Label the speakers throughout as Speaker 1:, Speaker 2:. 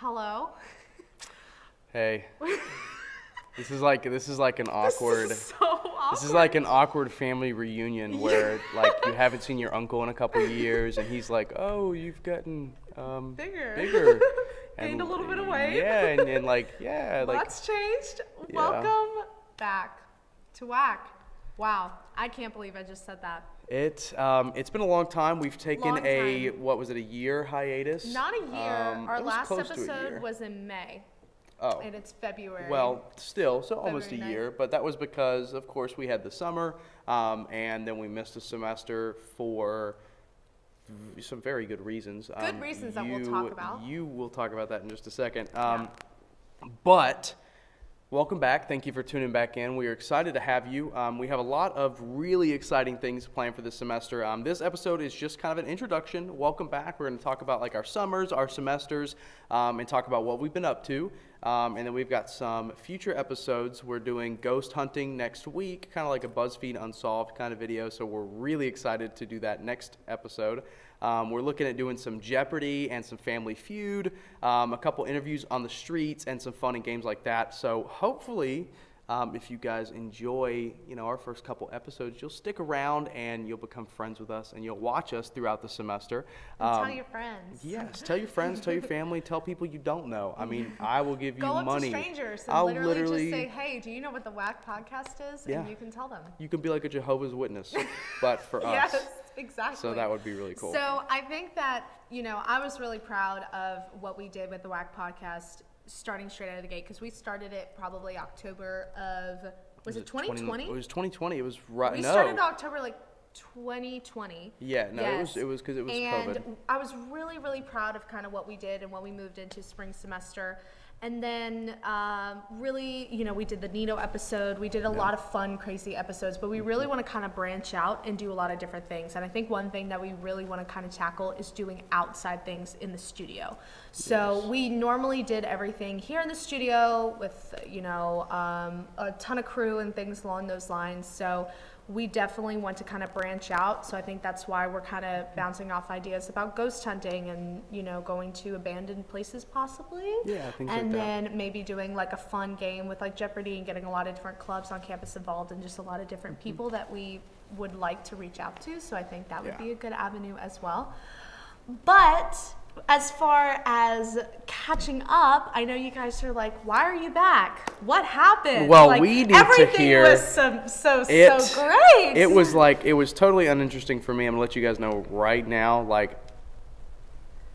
Speaker 1: Hello.
Speaker 2: Hey, this is like an awkward.
Speaker 1: This is so awkward.
Speaker 2: This is like an awkward family reunion where like you haven't seen your uncle in a couple of years, and he's like, "Oh, you've gotten bigger,
Speaker 1: Gained a little bit of weight.
Speaker 2: Yeah, and like yeah, like
Speaker 1: Lots changed.
Speaker 2: Yeah.
Speaker 1: Welcome back to WAC. Wow, I can't believe I just said that.
Speaker 2: it's been a long time. We've taken
Speaker 1: Long
Speaker 2: a
Speaker 1: time.
Speaker 2: what was it, a year hiatus?
Speaker 1: Not a year. Our
Speaker 2: it was
Speaker 1: last
Speaker 2: close to a year.
Speaker 1: episode was in May,
Speaker 2: Oh.
Speaker 1: and it's February.
Speaker 2: Well, still, so almost a
Speaker 1: February
Speaker 2: year, but that was because, of course, we had the summer, and then we missed a semester for some very good reasons.
Speaker 1: Good reasons that we'll talk about.
Speaker 2: You will talk about that in just a second. But welcome back. Thank you for tuning back in. We are excited to have you. We have a lot of really exciting things planned for this semester. This episode is just kind of an introduction. Welcome back. We're going to talk about like our summers, our semesters, and talk about what we've been up to. And then we've got some future episodes. We're doing ghost hunting next week, kind of like a BuzzFeed Unsolved kind of video. So we're really excited to do that next episode. We're looking at doing some Jeopardy and some Family Feud, a couple interviews on the streets, and some fun and games like that. So hopefully, if you guys enjoy, our first couple episodes, you'll stick around and you'll become friends with us, and you'll watch us throughout the semester.
Speaker 1: And tell your friends.
Speaker 2: Yes, tell your friends, tell your family, tell people you don't know. I mean, I will give you
Speaker 1: Go up
Speaker 2: money.
Speaker 1: to strangers and
Speaker 2: I'll
Speaker 1: literally just say, "Hey, do you know what the WAC podcast is?"
Speaker 2: Yeah.
Speaker 1: And you can tell them.
Speaker 2: You can be like a Jehovah's Witness, but for us.
Speaker 1: Yes, exactly.
Speaker 2: So that would be really cool.
Speaker 1: So I think that, I was really proud of what we did with the WAC podcast starting straight out of the gate, because we started it probably October of, was it 2020?
Speaker 2: It was 2020. It was right.
Speaker 1: We
Speaker 2: No.
Speaker 1: started October 2020.
Speaker 2: Yeah, no,
Speaker 1: Yes.
Speaker 2: it was because it was
Speaker 1: And
Speaker 2: COVID.
Speaker 1: I was really, really proud of kind of what we did and what we moved into spring semester. And then really, we did the Nino episode. We did a lot of fun, crazy episodes, but we really want to kind of branch out and do a lot of different things. And I think one thing that we really want to kind of tackle is doing outside things in the studio. So we normally did everything here in the studio with, a ton of crew and things along those lines. So we definitely want to kind of branch out. So I think that's why we're kind of bouncing off ideas about ghost hunting and, going to abandoned places possibly.
Speaker 2: Yeah, things like
Speaker 1: And
Speaker 2: that.
Speaker 1: then maybe doing like a fun game with like Jeopardy and getting a lot of different clubs on campus involved and just a lot of different people that we would like to reach out to. So I think that would
Speaker 2: Yeah.
Speaker 1: be a good avenue as well. But as far as catching up, I know you guys are like, why are you back? What happened?
Speaker 2: Well,
Speaker 1: like,
Speaker 2: we need to
Speaker 1: everything
Speaker 2: hear
Speaker 1: was so great.
Speaker 2: It was totally uninteresting for me. I'm gonna let you guys know right now. Like,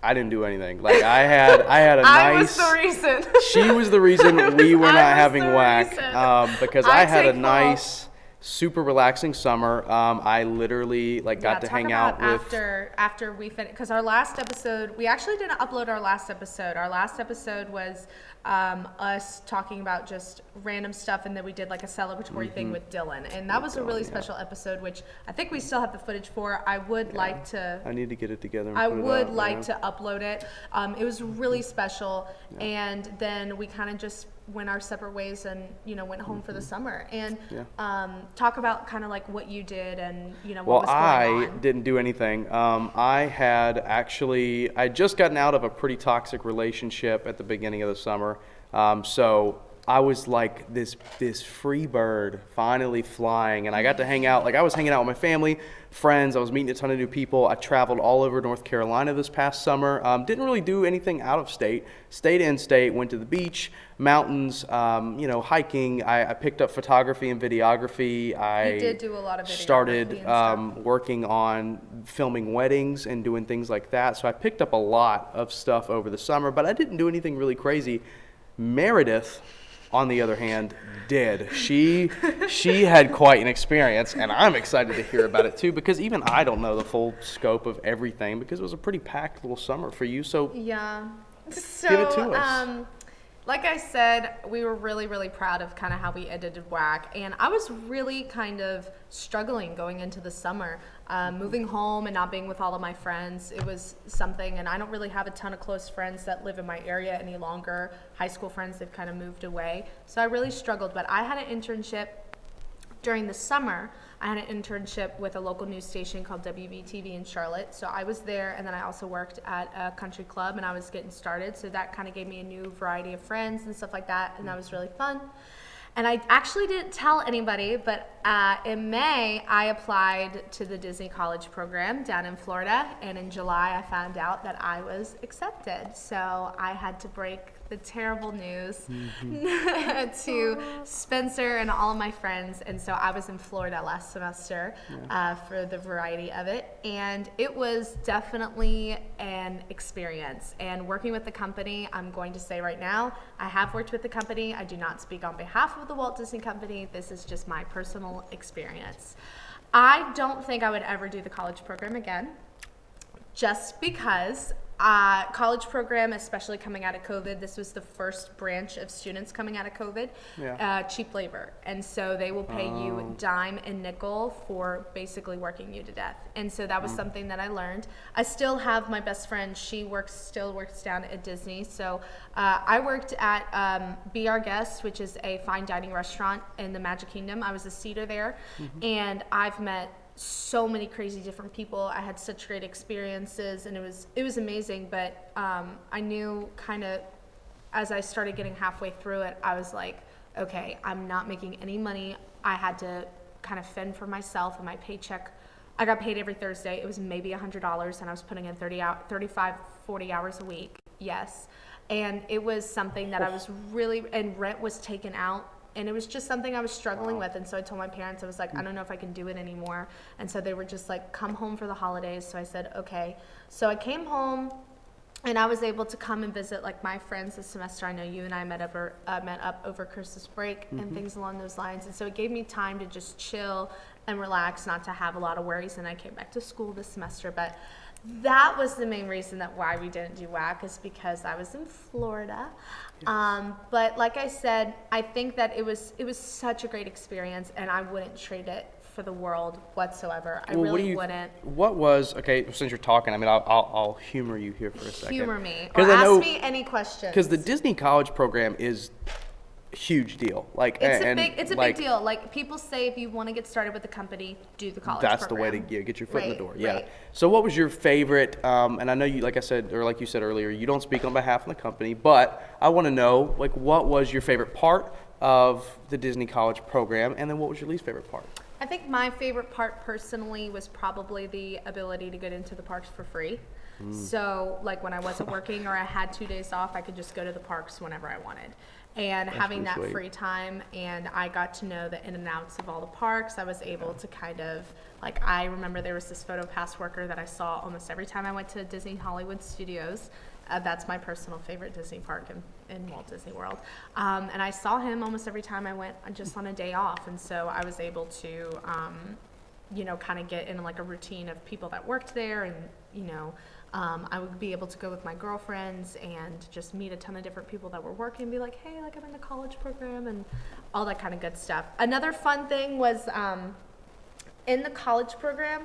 Speaker 2: I didn't do anything. Like, I had a
Speaker 1: I
Speaker 2: nice.
Speaker 1: was the reason.
Speaker 2: She was the reason we were
Speaker 1: I
Speaker 2: not
Speaker 1: was
Speaker 2: having
Speaker 1: the
Speaker 2: WAC,
Speaker 1: reason.
Speaker 2: because
Speaker 1: I
Speaker 2: I had a
Speaker 1: take
Speaker 2: nice, super relaxing summer. I literally got to
Speaker 1: talk
Speaker 2: hang
Speaker 1: about
Speaker 2: out with.
Speaker 1: after we finished, because our last episode, we actually didn't upload our last episode. Our last episode was us talking about just random stuff, and then we did like a celebratory thing with Dylan, and that was a really special episode, which I think we still have the footage for. I would like to.
Speaker 2: I need to get it together. And
Speaker 1: I
Speaker 2: put it
Speaker 1: would
Speaker 2: out,
Speaker 1: like to upload it. It was really special, and then we kind of just went our separate ways and went home for the summer and talk about kind of like what you did and what
Speaker 2: Well,
Speaker 1: was going on.
Speaker 2: I didn't do anything. I'd just gotten out of a pretty toxic relationship at the beginning of the summer. So I was like this free bird finally flying, and I got to hang out. Like, I was hanging out with my family, friends. I was meeting a ton of new people. I traveled all over North Carolina this past summer. Didn't really do anything out of state. Stayed in state. Went to the beach, mountains. Hiking. I picked up photography and videography. I
Speaker 1: You did do a lot of videography
Speaker 2: started
Speaker 1: and stuff.
Speaker 2: working on filming weddings and doing things like that. So I picked up a lot of stuff over the summer, but I didn't do anything really crazy. Meredith, on the other hand, did. She had quite an experience, and I'm excited to hear about it too, because even I don't know the full scope of everything, because it was a pretty packed little summer for you. So
Speaker 1: Yeah. So,
Speaker 2: give it to us.
Speaker 1: Like I said, we were really, really proud of kind of how we edited WAC, and I was really kind of struggling going into the summer. Moving home and not being with all of my friends, it was something, and I don't really have a ton of close friends that live in my area any longer. High school friends, they've kind of moved away. So I really struggled, but I had an internship during the summer, I had an internship with a local news station called WBTV in Charlotte. So I was there, and then I also worked at a country club, and I was getting started. So that kind of gave me a new variety of friends and stuff like that, and that was really fun. And I actually didn't tell anybody, but in May, I applied to the Disney College program down in Florida. And in July, I found out that I was accepted. So I had to break the terrible news to Spencer and all of my friends. And so I was in Florida last semester for the variety of it. And it was definitely an experience. And working with the company, I'm going to say right now, I have worked with the company. I do not speak on behalf of the Walt Disney Company. This is just my personal experience. I don't think I would ever do the college program again, just because college program, especially coming out of COVID, this was the first branch of students coming out of COVID, cheap labor. And so they will pay you dime and nickel for basically working you to death. And so that was something that I learned. I still have my best friend. She still works down at Disney. So I worked at Be Our Guest, which is a fine dining restaurant in the Magic Kingdom. I was a seater there, and I've met so many crazy different people. I had such great experiences, and it was amazing. But I knew kind of as I started getting halfway through it, I was like, okay, I'm not making any money. I had to kind of fend for myself, and my paycheck, I got paid every Thursday. It was maybe $100, and I was putting in 35, 40 hours a week. Yes. And it was something that I was really, and rent was taken out. And it was just something I was struggling with. And so I told my parents, I was like, I don't know if I can do it anymore. And so they were just like, come home for the holidays. So I said, okay. So I came home, and I was able to come and visit like my friends this semester. I know you and I met up over Christmas break and things along those lines. And so it gave me time to just chill and relax, not to have a lot of worries. And I came back to school this semester. But that was the main reason that why we didn't do WAC, is because I was in Florida. Yes. But like I said, I think that it was such a great experience, and I wouldn't trade it for the world whatsoever. I really wouldn't.
Speaker 2: What was, okay, since you're talking, I mean, I'll humor you here for a second.
Speaker 1: Humor me. Or ask me any questions.
Speaker 2: Because the Disney College program is huge deal. Like
Speaker 1: it's a big deal. Like people say, if you want to get started with the company, do the college program.
Speaker 2: That's the way to get your foot in the door. Yeah.
Speaker 1: Right.
Speaker 2: So what was your favorite? And I know you, like I said, or like you said earlier, you don't speak on behalf of the company, but I want to know, like, what was your favorite part of the Disney College program, and then what was your least favorite part?
Speaker 1: I think my favorite part personally was probably the ability to get into the parks for free. So like when I wasn't working or I had 2 days off, I could just go to the parks whenever I wanted. And having that free time, and I got to know the in and outs of all the parks. I was able to kind of, like, I remember there was this photo pass worker that I saw almost every time I went to Disney Hollywood Studios. That's my personal favorite Disney park in Walt Disney World. And I saw him almost every time I went just on a day off. And so I was able to, kind of get in like a routine of people that worked there, and, I would be able to go with my girlfriends and just meet a ton of different people that were working and be like, hey, like I'm in the college program and all that kind of good stuff. Another fun thing was in the college program,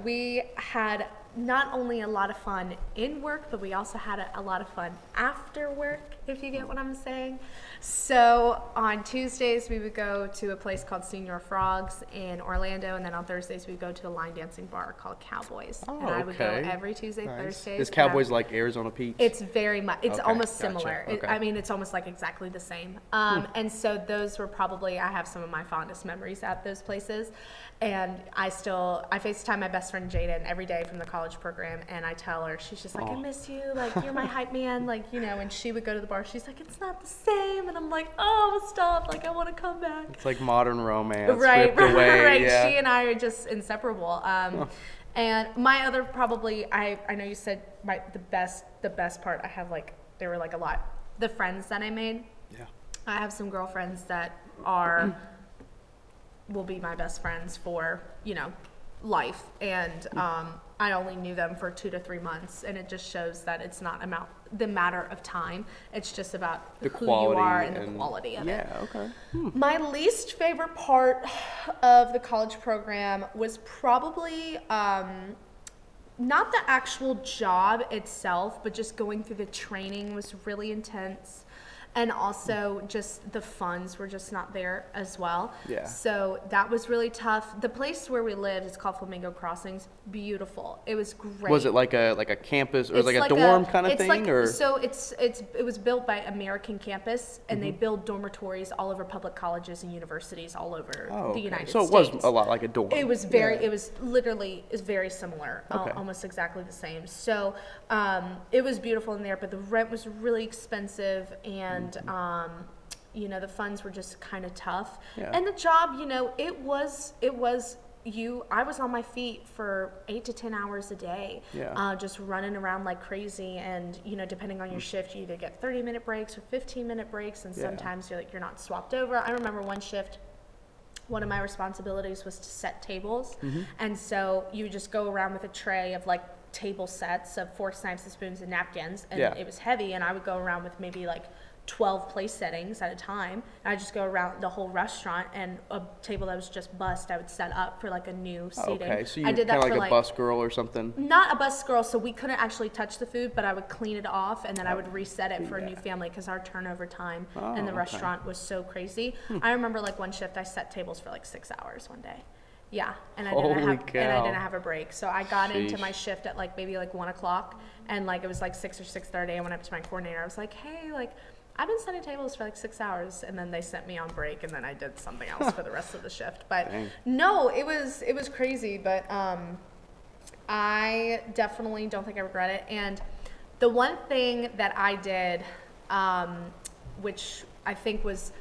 Speaker 1: we had not only a lot of fun in work, but we also had a lot of fun after work, if you get what I'm saying. So on Tuesdays, we would go to a place called Senior Frogs in Orlando, and then on Thursdays, we would go to a line dancing bar called Cowboys.
Speaker 2: Oh,
Speaker 1: and I would go
Speaker 2: okay.
Speaker 1: every Tuesday, Thursdays.
Speaker 2: Is Cowboys like Arizona Peach?
Speaker 1: It's very much, it's
Speaker 2: Okay,
Speaker 1: almost
Speaker 2: gotcha.
Speaker 1: similar.
Speaker 2: Okay.
Speaker 1: It's almost like exactly the same. And so those were probably, I have some of my fondest memories at those places. And I FaceTime my best friend Jaden every day from the college program, and I tell her, she's just like, I miss you, like, you're my hype man, like, and she would go to the bar, she's like, it's not the same, and I'm like, oh, stop, like, I want to come back.
Speaker 2: It's like modern romance.
Speaker 1: Right,
Speaker 2: ripped away.
Speaker 1: right.
Speaker 2: Yeah.
Speaker 1: She and I are just inseparable. And my other probably, I know you said the best part, I have like, there were like a lot, the friends that I made.
Speaker 2: Yeah.
Speaker 1: I have some girlfriends that will be my best friends for, life. And I only knew them for 2 to 3 months, and it just shows that it's not about the matter of time. It's just about
Speaker 2: The
Speaker 1: who
Speaker 2: quality
Speaker 1: you are and the quality of it.
Speaker 2: Yeah, okay.
Speaker 1: My least favorite part of the college program was probably not the actual job itself, but just going through the training was really intense. And also just the funds were just not there as well.
Speaker 2: Yeah.
Speaker 1: So that was really tough. The place where we lived is called Flamingo Crossings. Beautiful. It was great.
Speaker 2: Was it like a campus or
Speaker 1: It's
Speaker 2: like a dorm kind of
Speaker 1: it's
Speaker 2: thing,
Speaker 1: like,
Speaker 2: or?
Speaker 1: So it was built by American Campus, and they build dormitories all over public colleges and universities all over
Speaker 2: Oh,
Speaker 1: the
Speaker 2: okay.
Speaker 1: United
Speaker 2: So it
Speaker 1: States.
Speaker 2: was a lot like a dorm.
Speaker 1: It was it was literally is very similar,
Speaker 2: Okay.
Speaker 1: almost exactly the same. So it was beautiful in there, but the rent was really expensive, and you know, the funds were just kind of tough.
Speaker 2: Yeah.
Speaker 1: And the job, you know, I was on my feet for 8 to 10 hours a day,
Speaker 2: Yeah.
Speaker 1: just running around like crazy. And, you know, depending on your shift, you either get 30-minute breaks or 15-minute breaks. And
Speaker 2: Yeah.
Speaker 1: sometimes you're not swapped over. I remember one shift, one of my responsibilities was to set tables. And so you would just go around with a tray of like table sets of forks, knives, and spoons and napkins. And
Speaker 2: Yeah.
Speaker 1: it was heavy. And I would go around with maybe like 12 place settings at a time. And I just go around the whole restaurant, and a table that was just bussed, I would set up for like a new seating.
Speaker 2: Okay, so you
Speaker 1: I
Speaker 2: were
Speaker 1: did
Speaker 2: kind
Speaker 1: that
Speaker 2: of
Speaker 1: for
Speaker 2: like a bus girl or something.
Speaker 1: not a bus girl, so we couldn't actually touch the food, but I would clean it off, and then I would reset it for a new family because our turnover time in the
Speaker 2: okay.
Speaker 1: restaurant was so crazy. I remember like one shift I set tables for like 6 hours one day. Yeah, and I
Speaker 2: Holy
Speaker 1: didn't
Speaker 2: cow.
Speaker 1: have a break. So I got into
Speaker 2: Sheesh.
Speaker 1: my shift at like maybe like 1 o'clock, and like it was like 6 or 6:30. I went up to my coordinator. I was like, hey, like I've been setting tables for like 6 hours, and then they sent me on break, and then I did something else for the rest of the shift. But
Speaker 2: Dang.
Speaker 1: no, it was crazy, but I definitely don't think I regret it. And the one thing that I did, which I think was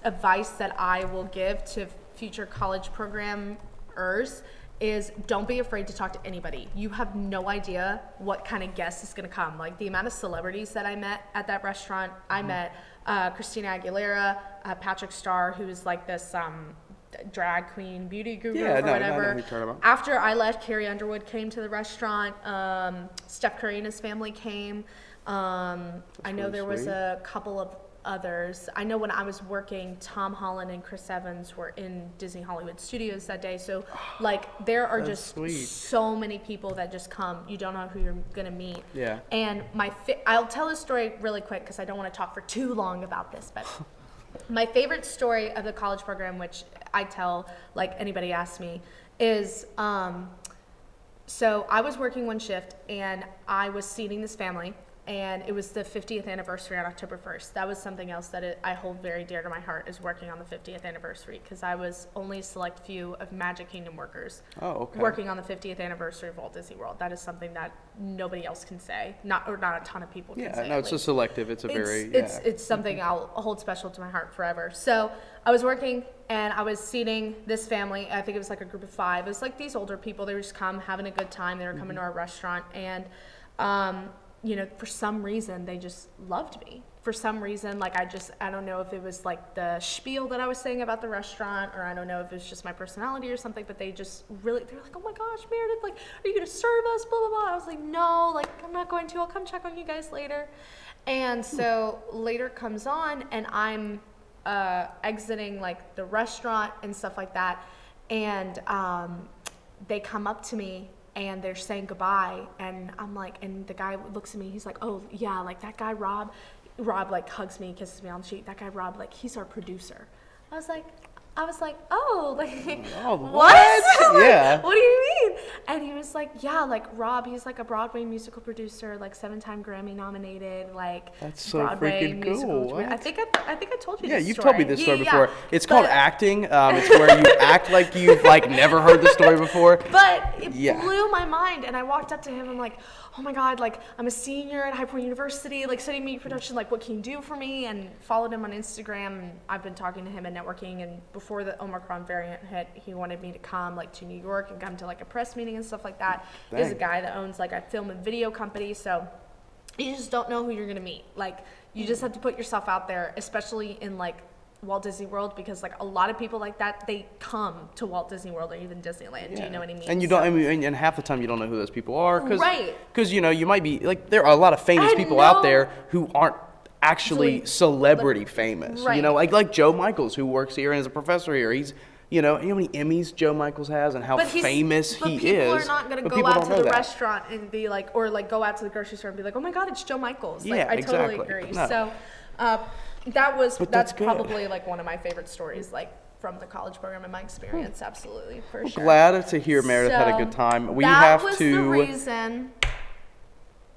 Speaker 1: advice that I will give to future college programmers, is don't be afraid to talk to anybody. You have no idea what kind of guest is going to come. Like the amount of celebrities that I met at that restaurant. I met Christina Aguilera, Patrick Starr, who is like this drag queen beauty guru
Speaker 2: Yeah,
Speaker 1: or
Speaker 2: no, I know
Speaker 1: whatever.
Speaker 2: who you're talking about.
Speaker 1: After I left, Carrie Underwood came to the restaurant. Steph Curry and his family came. I know
Speaker 2: really
Speaker 1: there was
Speaker 2: sweet.
Speaker 1: a couple of others. I know when I was working, Tom Holland and Chris Evans were in Disney Hollywood Studios that day. So like there are
Speaker 2: That's
Speaker 1: just
Speaker 2: sweet.
Speaker 1: so many people that just come. You don't know who you're gonna meet.
Speaker 2: Yeah.
Speaker 1: And I'll tell this story really quick because I don't want to talk for too long about this, but my favorite story of the college program, which I tell like anybody asks me, is so I was working one shift and I was seating this family, and it was the 50th anniversary on October 1st. That was something else that I hold very dear to my heart, is working on the 50th anniversary, because I was only a select few of Magic Kingdom workers
Speaker 2: Oh, okay.
Speaker 1: working on the 50th anniversary of Walt Disney World. That is something that nobody else can say, not a ton of people can
Speaker 2: Yeah,
Speaker 1: say.
Speaker 2: no,
Speaker 1: at
Speaker 2: it's just
Speaker 1: least.
Speaker 2: selective. It's a very,
Speaker 1: It's something I'll hold special to my heart forever. So I was working and I was seating this family. I think it was like a group of 5. It was like these older people. They were just having a good time. They were coming to our restaurant, and you know, for some reason they just loved me. For some reason, like I don't know if it was like the spiel that I was saying about the restaurant, or I don't know if it was just my they or something, but they were like, oh my gosh, Meredith, like, are you gonna serve us, blah, blah, blah. I was like, no, like, I'm not going to, I'll come check on you guys later. And so later comes on, and I'm exiting like the restaurant and stuff like that, and they come up to me and they're saying goodbye, and I'm like, and the guy looks at me, he's like, oh yeah, like that guy Rob like hugs me, kisses me on the cheek. That guy Rob, like, he's our producer. I was like, oh, like,
Speaker 2: Oh,
Speaker 1: what?
Speaker 2: what?
Speaker 1: Like,
Speaker 2: Yeah.
Speaker 1: what do you mean? And he was like, yeah, like Rob, he's like a Broadway musical producer, like 7-time Grammy nominated, like
Speaker 2: That's so
Speaker 1: Broadway
Speaker 2: freaking
Speaker 1: musical.
Speaker 2: cool.
Speaker 1: I
Speaker 2: What?
Speaker 1: think I told you.
Speaker 2: Yeah,
Speaker 1: this
Speaker 2: you've
Speaker 1: story.
Speaker 2: told me this story
Speaker 1: Yeah,
Speaker 2: before.
Speaker 1: yeah.
Speaker 2: It's called
Speaker 1: But-
Speaker 2: acting. It's where you act like you've like never heard the story before.
Speaker 1: But it
Speaker 2: Yeah.
Speaker 1: blew my mind, and I walked up to him. I'm like, oh my God, like I'm a senior at High Point University, like studying media production. Like, what can you do for me? And followed him on Instagram, and I've been talking to him and networking. And before the Omicron variant hit, he wanted me to come like to New York and come to like a press meeting and stuff like that. He's a
Speaker 2: Dang.
Speaker 1: guy that owns like a film and video company, so you just don't know who you're gonna meet. Like, you just have to put yourself out there, especially in like Walt Disney World, because like a lot of people like that, they come to Walt Disney World or even Disneyland. Do you know what I mean?
Speaker 2: And you
Speaker 1: So-
Speaker 2: don't. I mean, and half the time you don't know who those people are,
Speaker 1: Right.
Speaker 2: Because you know you might be like there are a lot of famous
Speaker 1: I
Speaker 2: people out
Speaker 1: know.
Speaker 2: there who aren't actually
Speaker 1: Really,
Speaker 2: celebrity famous. You
Speaker 1: right.
Speaker 2: know, like Joe Michaels, who works here and is a professor here. He's you know how many Emmys Joe Michaels has and how
Speaker 1: But
Speaker 2: famous
Speaker 1: but
Speaker 2: he
Speaker 1: people
Speaker 2: is.
Speaker 1: are not going to
Speaker 2: but
Speaker 1: go
Speaker 2: people
Speaker 1: out
Speaker 2: don't
Speaker 1: to
Speaker 2: know
Speaker 1: the
Speaker 2: that.
Speaker 1: restaurant and be like, or like go out to the grocery store and be like, oh my God, it's Joe Michaels. Like,
Speaker 2: Yeah,
Speaker 1: I totally
Speaker 2: exactly.
Speaker 1: agree.
Speaker 2: No.
Speaker 1: So that's
Speaker 2: that's good.
Speaker 1: probably like one of my favorite stories, like from the college program in my experience. Absolutely, for sure.
Speaker 2: Glad to hear Meredith had a good
Speaker 1: So,
Speaker 2: time. We
Speaker 1: that
Speaker 2: have
Speaker 1: was
Speaker 2: to.
Speaker 1: the reason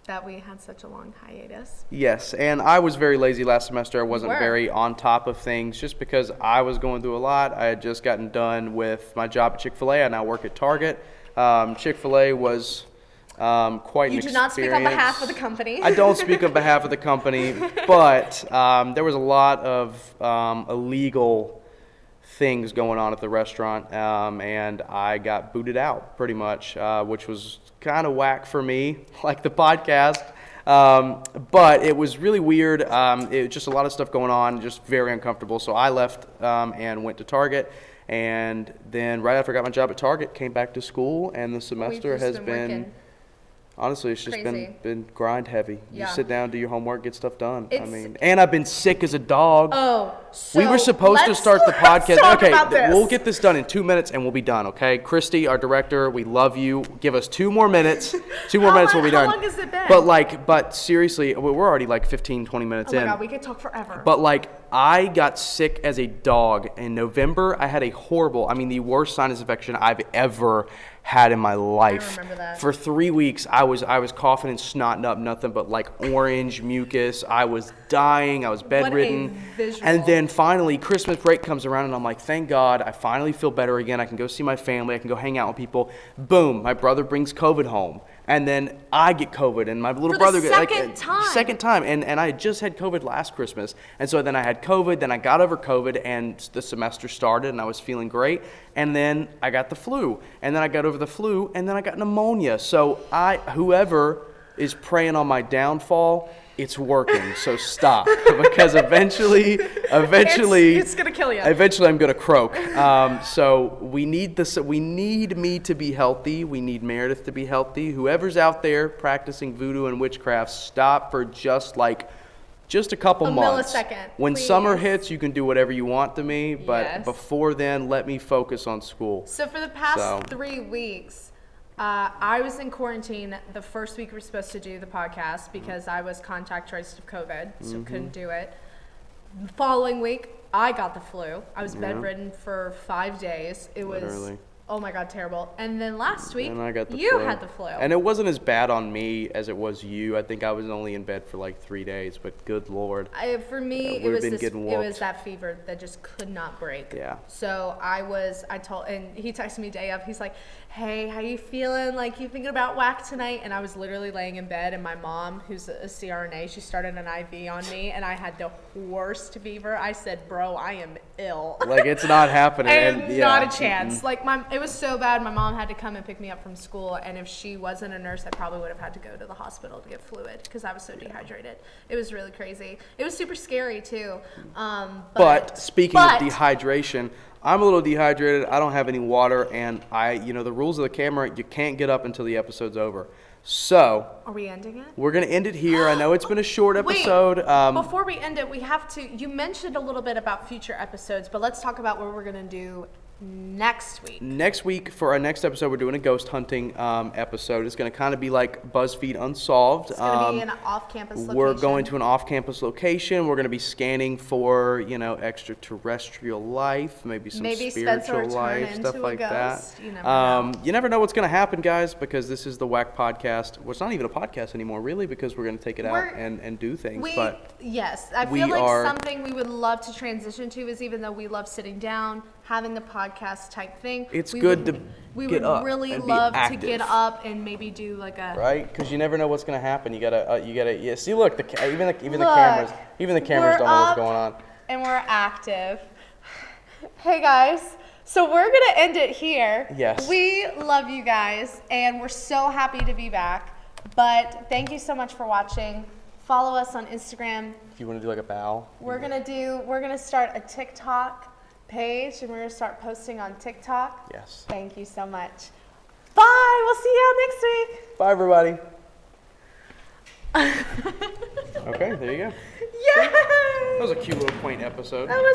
Speaker 1: that we had such a long hiatus.
Speaker 2: Yes, and I was very lazy last semester. I wasn't
Speaker 1: were.
Speaker 2: very on top of things just because I was going through a lot. I had just gotten done with my job at Chick-fil-A. I now work at Target. Chick-fil-A was quite an experience.
Speaker 1: You do not speak on behalf of the company.
Speaker 2: I don't speak on behalf of the company, but there was a lot of illegal things going on at the restaurant, and I got booted out pretty much, which was kind of whack for me, like the podcast. But it was really weird. It was just a lot of stuff going on, just very uncomfortable. So I left and went to Target. And then right after I got my job at Target, came back to school, and the semester
Speaker 1: We've
Speaker 2: has
Speaker 1: just
Speaker 2: been
Speaker 1: working.
Speaker 2: honestly, it's just
Speaker 1: Crazy.
Speaker 2: been grind heavy. You
Speaker 1: Yeah.
Speaker 2: sit down, do your homework, get stuff done.
Speaker 1: It's-
Speaker 2: And I've been sick as a dog.
Speaker 1: Oh, so
Speaker 2: We were supposed to
Speaker 1: let's-
Speaker 2: start the
Speaker 1: let's
Speaker 2: podcast.
Speaker 1: talk
Speaker 2: Okay,
Speaker 1: about this.
Speaker 2: we'll get this done in 2 minutes and we'll be done, okay? Christy, our director, we love you. Give us 2 more minutes. 2 more
Speaker 1: How
Speaker 2: minutes,
Speaker 1: long-
Speaker 2: we'll be
Speaker 1: how
Speaker 2: done.
Speaker 1: long has it been?
Speaker 2: But seriously, we're already like 15, 20 minutes
Speaker 1: Oh
Speaker 2: in.
Speaker 1: my God, we could talk forever.
Speaker 2: But like, I got sick as a dog in November. I had the worst sinus infection I've ever had in my life.
Speaker 1: remember that.
Speaker 2: For 3 weeks, I was coughing and snotting up nothing but like orange mucus. I was dying. I was bedridden.
Speaker 1: visual.
Speaker 2: And then finally, Christmas break comes around, and I'm like, thank God, I finally feel better again. I can go see my family. I can go hang out with people. Boom, my brother brings COVID home. And then I get COVID, and my little
Speaker 1: For the
Speaker 2: brother
Speaker 1: second time.
Speaker 2: second time, and I had just had COVID last Christmas, and so then I had COVID, then I got over COVID, and the semester started, and I was feeling great, and then I got the flu, and then I got over the flu, and then I got pneumonia. So whoever is preying on my downfall, it's working. So stop, because eventually,
Speaker 1: it's gonna kill you.
Speaker 2: Eventually, I'm gonna croak. So we need this. We need me to be healthy. We need Meredith to be healthy. Whoever's out there practicing voodoo and witchcraft, stop for just a couple
Speaker 1: A
Speaker 2: months.
Speaker 1: millisecond,
Speaker 2: When
Speaker 1: please.
Speaker 2: summer hits, you can do whatever you want to me. But
Speaker 1: Yes.
Speaker 2: before then, let me focus on school.
Speaker 1: So for the past
Speaker 2: So-
Speaker 1: 3 weeks, I was in quarantine the first week we were supposed to do the podcast because I was contact traced of COVID, so couldn't do it. The following week, I got the flu. I was bedridden for 5 days. It was,
Speaker 2: Literally.
Speaker 1: oh my God, terrible. And then last week,
Speaker 2: And I got the
Speaker 1: you
Speaker 2: flu.
Speaker 1: had the flu.
Speaker 2: And it wasn't as bad on me as it was you. I think I was only in bed for like 3 days, but good Lord.
Speaker 1: For me,
Speaker 2: we've been getting
Speaker 1: it was
Speaker 2: whooped.
Speaker 1: that fever that just could not break.
Speaker 2: Yeah.
Speaker 1: So and he texted me day of. He's like, "Hey, how you feeling? Like, you thinking about whack tonight?" And I was literally laying in bed, and my mom, who's a CRNA, she started an IV on me, and I had the worst fever. I said, "Bro, I am ill."
Speaker 2: Like, it's not happening.
Speaker 1: And
Speaker 2: yeah.
Speaker 1: not a chance. Like, it was so bad. My mom had to come and pick me up from school, and if she wasn't a nurse, I probably would have had to go to the hospital to get fluid because I was so dehydrated. It was really crazy. It was super scary too.
Speaker 2: But speaking of dehydration, I'm a little dehydrated. I don't have any water, and the rules of the camera, you can't get up until the episode's over. So
Speaker 1: Are we ending it?
Speaker 2: we're gonna end it here. I know it's been a short
Speaker 1: Wait,
Speaker 2: episode.
Speaker 1: before we end it, we have to. You mentioned a little bit about future episodes, but let's talk about what we're gonna do next week.
Speaker 2: Next week, for our next episode, we're doing a ghost hunting episode. It's going to kind of be like BuzzFeed Unsolved.
Speaker 1: It's gonna be an off-campus location.
Speaker 2: We're going to an off-campus location. We're going to be scanning for, extraterrestrial life, maybe some
Speaker 1: Maybe Spencer
Speaker 2: spiritual
Speaker 1: will turn
Speaker 2: life,
Speaker 1: into
Speaker 2: stuff
Speaker 1: a
Speaker 2: like
Speaker 1: ghost.
Speaker 2: that.
Speaker 1: You never know.
Speaker 2: You never know what's going to happen, guys, because this is the Whack Podcast. Well, it's not even a podcast anymore, really, because we're going to take it out and do things.
Speaker 1: Yes, I
Speaker 2: we
Speaker 1: feel like
Speaker 2: are-
Speaker 1: something we would love to transition to is, even though we love sitting down, having the podcast type thing.
Speaker 2: It's
Speaker 1: we
Speaker 2: good
Speaker 1: would,
Speaker 2: to
Speaker 1: we
Speaker 2: get
Speaker 1: would
Speaker 2: up
Speaker 1: really
Speaker 2: and be
Speaker 1: love to
Speaker 2: active.
Speaker 1: get up and maybe do like a
Speaker 2: Right, because you never know what's gonna happen. You gotta. Yeah. See, look, even the
Speaker 1: Look,
Speaker 2: cameras, even the cameras
Speaker 1: we're
Speaker 2: don't know what's
Speaker 1: up
Speaker 2: going on.
Speaker 1: and we're active. Hey guys, so we're gonna end it here.
Speaker 2: Yes.
Speaker 1: We love you guys, and we're so happy to be back. But thank you so much for watching. Follow us on Instagram.
Speaker 2: If you want to do like a bow.
Speaker 1: We're gonna start a TikTok page, and we're gonna start posting on TikTok.
Speaker 2: Yes.
Speaker 1: Thank you so much. Bye. We'll see you all next week.
Speaker 2: Bye, everybody. Okay, there you go.
Speaker 1: Yay!
Speaker 2: That was a cute little quaint episode.
Speaker 1: That was